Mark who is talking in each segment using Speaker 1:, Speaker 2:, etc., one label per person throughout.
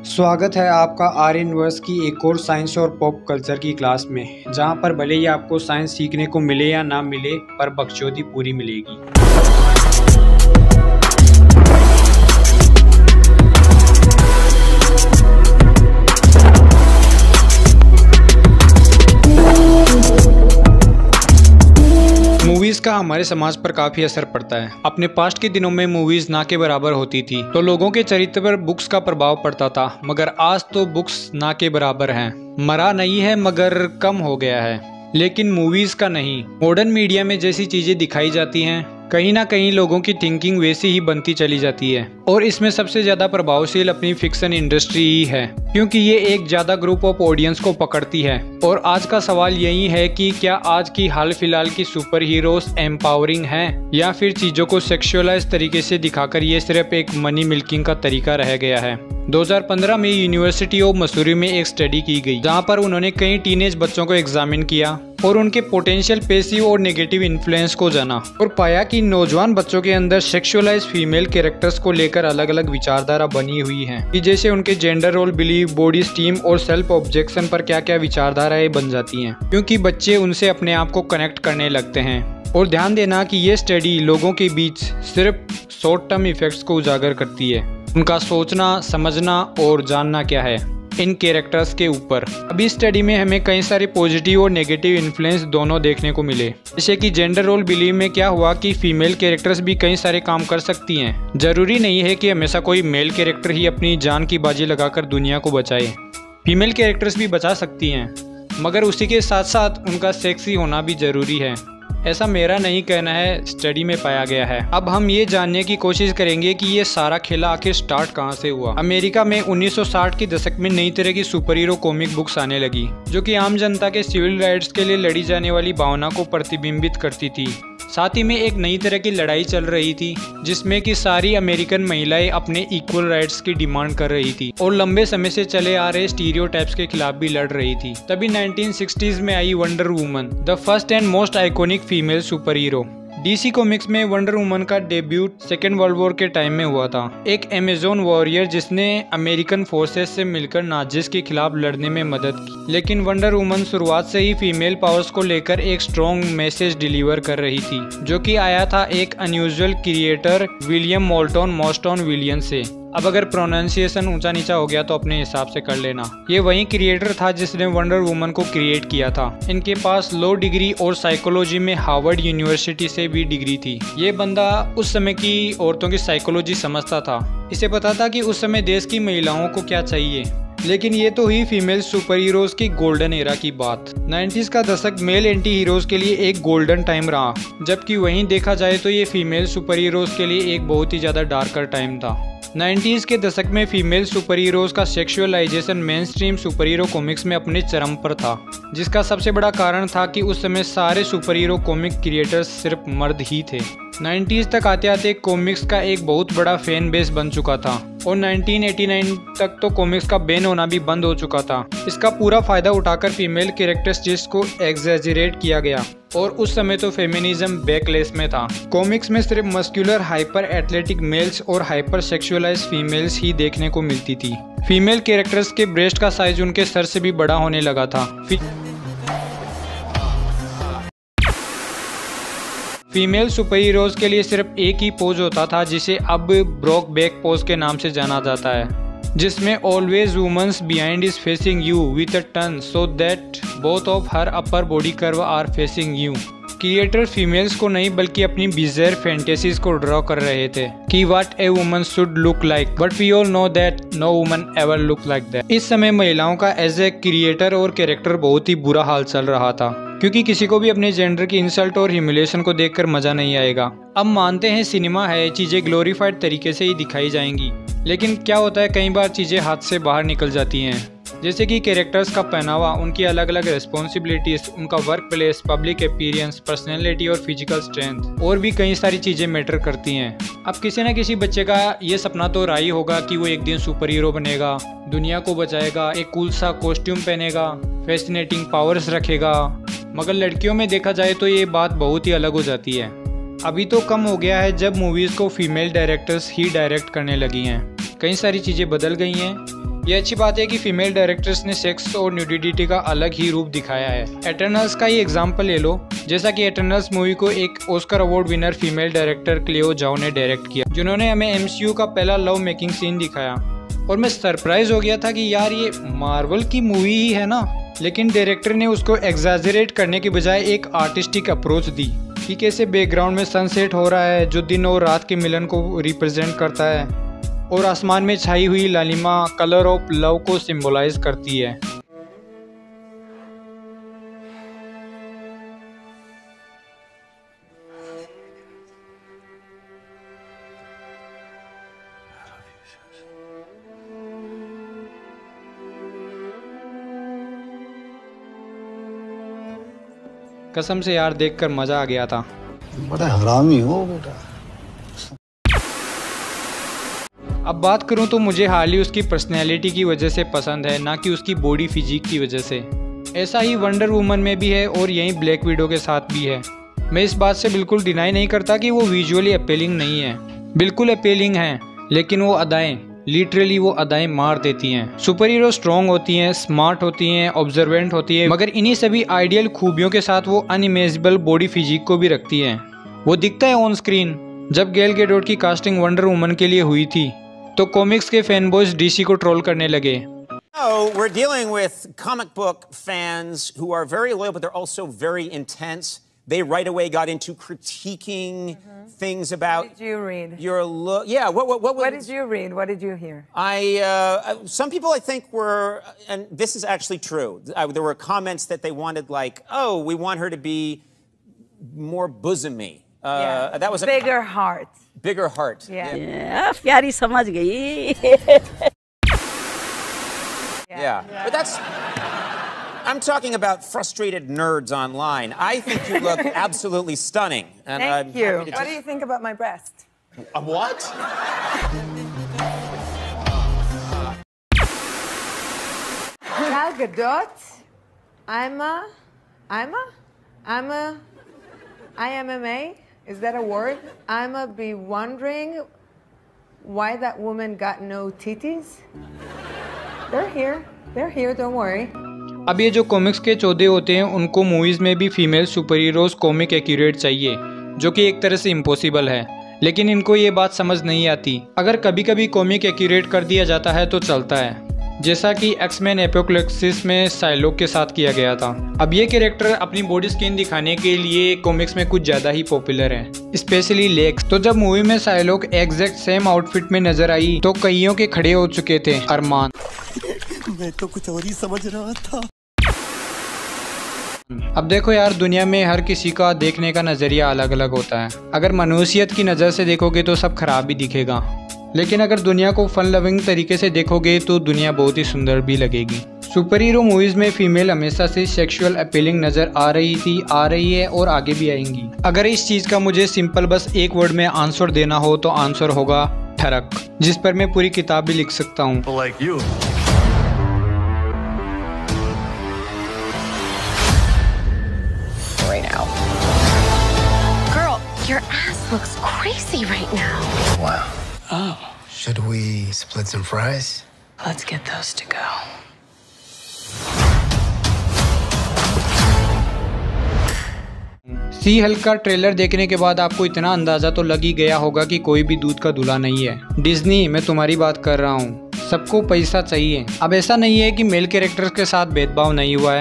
Speaker 1: स्वागत है आपका आर्यन वर्स की एक और साइंस और पॉप कल्चर की क्लास में, जहां पर भले ही आपको साइंस सीखने को मिले या ना मिले, पर बख्शौदी पूरी मिलेगी। मूवीज का हमारे समाज पर काफी असर पड़ता है। अपने पास्ट के दिनों में मूवीज ना के बराबर होती थी, तो लोगों के चरित्र पर बुक्स का प्रभाव पड़ता था, मगर आज तो बुक्स ना के बराबर हैं। मरा नहीं है मगर कम हो गया है, लेकिन मूवीज का नहीं। मॉडर्न मीडिया में जैसी चीजें दिखाई जाती हैं, कहीं ना कहीं लोगों की थिंकिंग वैसी ही बनती चली जाती है, और इसमें सबसे ज्यादा प्रभावशील अपनी फिक्शन इंडस्ट्री ही है, क्योंकि ये एक ज्यादा ग्रुप ऑफ ऑडियंस को पकड़ती है। और आज का सवाल यही है कि क्या आज की हाल फिलहाल की सुपर हीरोज एम्पावरिंग हैं, या फिर चीजों को सेक्सुअलाइज तरीके से दिखाकर ये सिर्फ एक मनी मिल्किंग का तरीका रह गया है। 2015 में यूनिवर्सिटी ऑफ मसूरी में एक स्टडी की गई, जहां पर उन्होंने कई टीनेज बच्चों को एग्जामिन किया और उनके पोटेंशियल पैसिव और नेगेटिव इन्फ्लुएंस को जाना, और पाया कि नौजवान बच्चों के अंदर सेक्सुअलाइज फीमेल कैरेक्टर्स को लेकर अलग अलग विचारधारा बनी हुई है, कि जैसे उनके gender role belief, body esteem और सेल्फ ऑब्जेक्शन पर क्या क्या विचारधाराएं बन जाती हैं, क्योंकि बच्चे उनसे अपने आप को कनेक्ट करने लगते हैं। और ध्यान देना कि ये स्टडी लोगों के बीच सिर्फ शॉर्ट टर्म इफेक्ट्स को उजागर करती है, उनका सोचना, समझना और जानना क्या है इन कैरेक्टर्स के ऊपर। अभी स्टडी में हमें कई सारे पॉजिटिव और नेगेटिव इन्फ्लुएंस दोनों देखने को मिले। जैसे कि जेंडर रोल बिलीव में क्या हुआ कि फीमेल कैरेक्टर्स भी कई सारे काम कर सकती हैं। जरूरी नहीं है कि हमेशा कोई मेल कैरेक्टर ही अपनी जान की बाजी लगाकर दुनिया को बचाए। फीमेल कैरेक्टर्स भी बचा सकती हैं, मगर उसी के साथ साथ उनका सेक्सी होना भी जरूरी है। ऐसा मेरा नहीं कहना है, स्टडी में पाया गया है। अब हम ये जानने की कोशिश करेंगे कि ये सारा खेला आखिर स्टार्ट कहाँ से हुआ। अमेरिका में 1960 के दशक में नई तरह की सुपर हीरो कॉमिक बुक्स आने लगी, जो कि आम जनता के सिविल राइट्स के लिए लड़ी जाने वाली भावना को प्रतिबिंबित करती थी। साथ ही में एक नई तरह की लड़ाई चल रही थी, जिसमें कि सारी अमेरिकन महिलाएं अपने इक्वल राइट्स की डिमांड कर रही थी और लंबे समय से चले आ रहे स्टीरियोटाइप्स के खिलाफ भी लड़ रही थी। तभी 1960s में I wonder woman, the first and most iconic female super hero. DC comics में वंडर वुमन का डेब्यूट सेकेंड वर्ल्ड वॉर के टाइम में हुआ था। एक अमेजोन वॉरियर जिसने अमेरिकन फोर्सेस से मिलकर नाजिस के खिलाफ लड़ने में मदद की, लेकिन वंडर वुमन शुरुआत से ही फीमेल पावर्स को लेकर एक स्ट्रॉन्ग मैसेज डिलीवर कर रही थी, जो कि आया था एक अनयूजुअल क्रिएटर विलियम मोल्टन मॉस्टन विलियन से। अब अगर प्रोनाउंसिएशन ऊंचा नीचा हो गया तो अपने हिसाब से कर लेना। ये वही क्रिएटर था जिसने वंडर वुमन को क्रिएट किया था। इनके पास लॉ डिग्री और साइकोलॉजी में हार्वर्ड यूनिवर्सिटी से भी डिग्री थी। ये बंदा उस समय की औरतों की साइकोलॉजी समझता था। इसे पता था कि उस समय देश की महिलाओं को क्या चाहिए। लेकिन ये तो हुई फीमेल सुपर हीरोज की गोल्डन एरा की बात। 90s का दशक मेल एंटी हीरोज के लिए एक गोल्डन टाइम रहा, जबकि वहीं देखा जाए तो ये फीमेल सुपर हीरोज के लिए एक बहुत ही ज्यादा डार्कर टाइम था। 90s के दशक में फीमेल सुपर हीरोज का sexualisation main stream super hero comics में अपने चरम पर था, जिसका सबसे बड़ा कारण था कि उस समय सारे सुपर हीरो कॉमिक क्रिएटर्स सिर्फ मर्द ही थे। 90s तक आते आते कॉमिक्स का एक बहुत बड़ा फैन बेस बन चुका था, और 1989 तक तो कॉमिक्स का बैन होना भी बंद हो चुका था। इसका पूरा फायदा उठाकर फीमेल कैरेक्टर्स जिसको एग्जैजरेट किया गया, और उस समय तो फेमिनिज्म बैकलेस में था। कॉमिक्स में सिर्फ मस्कुलर हाइपर एथलेटिक मेल्स और हाइपर सेक्सुअलाइज फीमेल्स ही देखने को मिलती थी। फीमेल कैरेक्टर्स के ब्रेस्ट का साइज उनके सर से भी बड़ा होने लगा था। फीमेल सुपर हीरोज के लिए सिर्फ एक ही पोज होता था, जिसे अब ब्रोक बैक पोज के नाम से जाना जाता है, जिसमें always women's behind is facing you with a turn so that both of her upper body curve are facing you. Creator females को नहीं बल्कि अपनी बिज़ार फैंटेसीज को ड्रॉ कर रहे थे कि what a woman should look like, but we all know that no woman ever look like that. इस समय महिलाओं का एज ए क्रिएटर और कैरेक्टर बहुत ही बुरा हाल चल रहा था, क्योंकि किसी को भी अपने जेंडर की इंसल्ट और ह्यूमिलेशन को देखकर मजा नहीं आएगा। अब मानते हैं सिनेमा है, चीजें ग्लोरीफाइड तरीके से ही दिखाई जाएंगी, लेकिन क्या होता है कई बार चीजें हाथ से बाहर निकल जाती हैं। जैसे कि कैरेक्टर्स का पहनावा, उनकी अलग अलग रिस्पॉन्सिबिलिटीज, उनका work place, public appearance, personality और फिजिकल स्ट्रेंथ, और भी कई सारी चीजें मैटर करती हैं। अब किसी न किसी बच्चे का ये सपना तो रहा ही होगा कि वो एक दिन सुपर हीरो बनेगा, दुनिया को बचाएगा, एक कूल सा कॉस्ट्यूम पहनेगा, फैसिनेटिंग पावर्स रखेगा। मगर लड़कियों में देखा जाए तो ये बात बहुत ही अलग हो जाती है। अभी तो कम हो गया है जब मूवीज़ को फीमेल डायरेक्टर्स ही डायरेक्ट करने लगी हैं। कई सारी चीज़ें बदल गई हैं। ये अच्छी बात है कि फीमेल डायरेक्टर्स ने सेक्स और न्यूडिटी का अलग ही रूप दिखाया है। एटर्नल्स का ही एग्जाम्पल ले लो, जैसा कि एटर्नल्स मूवी को एक Oscar award winner female director Chloe Zhao ने डायरेक्ट किया, जिन्होंने हमें एमसीयू का पहला लव मेकिंग सीन दिखाया। और मैं सरप्राइज हो गया था कि यार ये मार्वल की मूवी ही है ना, लेकिन डायरेक्टर ने उसको एग्जैजरेट करने के बजाय एक आर्टिस्टिक अप्रोच दी कि कैसे बैकग्राउंड में सनसेट हो रहा है जो दिन और रात के मिलन को रिप्रेजेंट करता है, और आसमान में छाई हुई लालिमा कलर ऑफ लव को सिंबलाइज करती है। कसम से यार देखकर मजा आ गया था।
Speaker 2: बड़ा हरामी हो बेटा।
Speaker 1: अब बात करूं तो मुझे हार्ली उसकी पर्सनैलिटी की वजह से पसंद है, ना कि उसकी बॉडी फिजिक की वजह से। ऐसा ही वंडर वुमन में भी है और यहीं ब्लैक विडो के साथ भी है। मैं इस बात से बिल्कुल डिनाई नहीं करता कि वो विजुअली अपीलिंग नहीं है, बिल्कुल अपीलिंग है, लेकिन वो अदाएं, लिटरली वो अदाएं मार देती हैं। सुपर हीरो स्ट्रॉन्ग होती हैं, स्मार्ट होती हैं, ऑब्जर्वेंट होती है, मगर इन्हीं सभी आइडियल खूबियों के साथ वो अनइमेजिबल बॉडी फिजिक को भी रखती हैं। वो दिखता है ऑन स्क्रीन। जब गैल गैडोट की कास्टिंग वंडर वुमन के लिए हुई थी तो कॉमिक्स के फैन बॉयज डीसी को ट्रोल करने लगे।
Speaker 3: We're dealing with comic book fans who are very loyal, but they're also very intense. They right away got into critiquing things about.
Speaker 4: What did you read?
Speaker 3: Your look. Yeah.
Speaker 4: What did you read? What did you hear?
Speaker 3: Some people I think were, and this is actually true. There were comments that they wanted, like, oh, we want her to be more bosomy. That was
Speaker 4: bigger heart.
Speaker 3: Bigger heart.
Speaker 4: Yeah.
Speaker 5: प्यारी समझ गई।
Speaker 3: Yeah. But that's. I'm talking about frustrated nerds online. I think you look absolutely stunning. And
Speaker 4: Thank you. What do you think about my breast?
Speaker 3: A what?
Speaker 4: Gal Gadot. IMMA. Is that a word? I'ma be wondering why that woman got no titties. They're here. They're here. Don't worry.
Speaker 1: अब ये जो comics के चौधे होते हैं उनको movies में भी female super heroes comic accurate चाहिए, जो कि एक तरह से इम्पॉसिबल है, लेकिन इनको ये बात समझ नहीं आती। अगर कभी कभी कॉमिक एक्यूरेट कर दिया जाता है तो चलता है, जैसा कि एक्समैन एपोकलिप्सिस में साइलोक के साथ किया गया था। अब ये कैरेक्टर अपनी बॉडी स्किन दिखाने के लिए कॉमिक्स में कुछ ज़्यादा ही पॉपुलर है, स्पेशली लेग्स। तो जब मूवी में साइलोक एग्जैक्ट सेम आउटफिट में नजर आई तो कईयों के खड़े हो चुके थे अरमान।
Speaker 2: मैं तो कुछ और ही समझ रहा था।
Speaker 1: अब देखो यार, दुनिया में हर किसी का देखने का नज़रिया अलग अलग होता है। अगर मनुष्यत की नज़र से देखोगे तो सब खराब ही दिखेगा, लेकिन अगर दुनिया को फन लविंग तरीके से देखोगे तो दुनिया बहुत ही सुंदर भी लगेगी। सुपर हीरो मूवीज में फीमेल हमेशा से सेक्सुअल अपीलिंग नजर आ रही थी, आ रही है और आगे भी आएंगी। अगर इस चीज का मुझे सिंपल बस एक वर्ड में आंसर देना हो तो आंसर होगा ठरक, जिस पर मैं पूरी किताब भी लिख सकता हूँ।
Speaker 6: Your ass looks crazy right now.
Speaker 2: Wow. Oh. Should we split some fries?
Speaker 6: Let's get those to go.
Speaker 1: See Hulk का ट्रेलर देखने के बाद आपको इतना अंदाजा तो लग ही गया होगा कि कोई भी दूध का दूल्हा नहीं है। डिज्नी, मैं तुम्हारी बात कर रहा हूँ। सबको पैसा चाहिए। अब ऐसा नहीं है कि मेल कैरेक्टर्स के साथ भेदभाव नहीं हुआ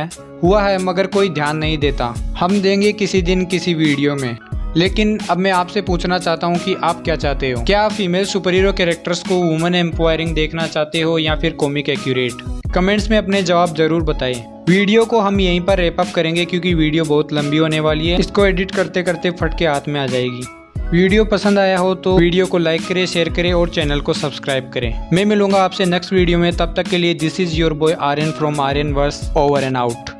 Speaker 1: है मगर कोई ध्यान नहीं देता। हम देंगे किसी दिन किसी वीडियो में। लेकिन अब मैं आपसे पूछना चाहता हूँ कि आप क्या चाहते हो? क्या आप फीमेल सुपर हीरो कैरेक्टर्स को वुमेन एम्पावरिंग देखना चाहते हो या फिर कॉमिक एक्यूरेट? कमेंट्स में अपने जवाब जरूर बताएं। वीडियो को हम यहीं पर रैप अप करेंगे क्योंकि वीडियो बहुत लंबी होने वाली है। इसको एडिट करते करते फट के हाथ में आ जाएगी। वीडियो पसंद आया हो तो वीडियो को लाइक करें, शेयर करें और चैनल को सब्सक्राइब करें। मैं मिलूंगा आपसे नेक्स्ट वीडियो में। तब तक के लिए this is your boy Aryan from Aryan verse, over and out.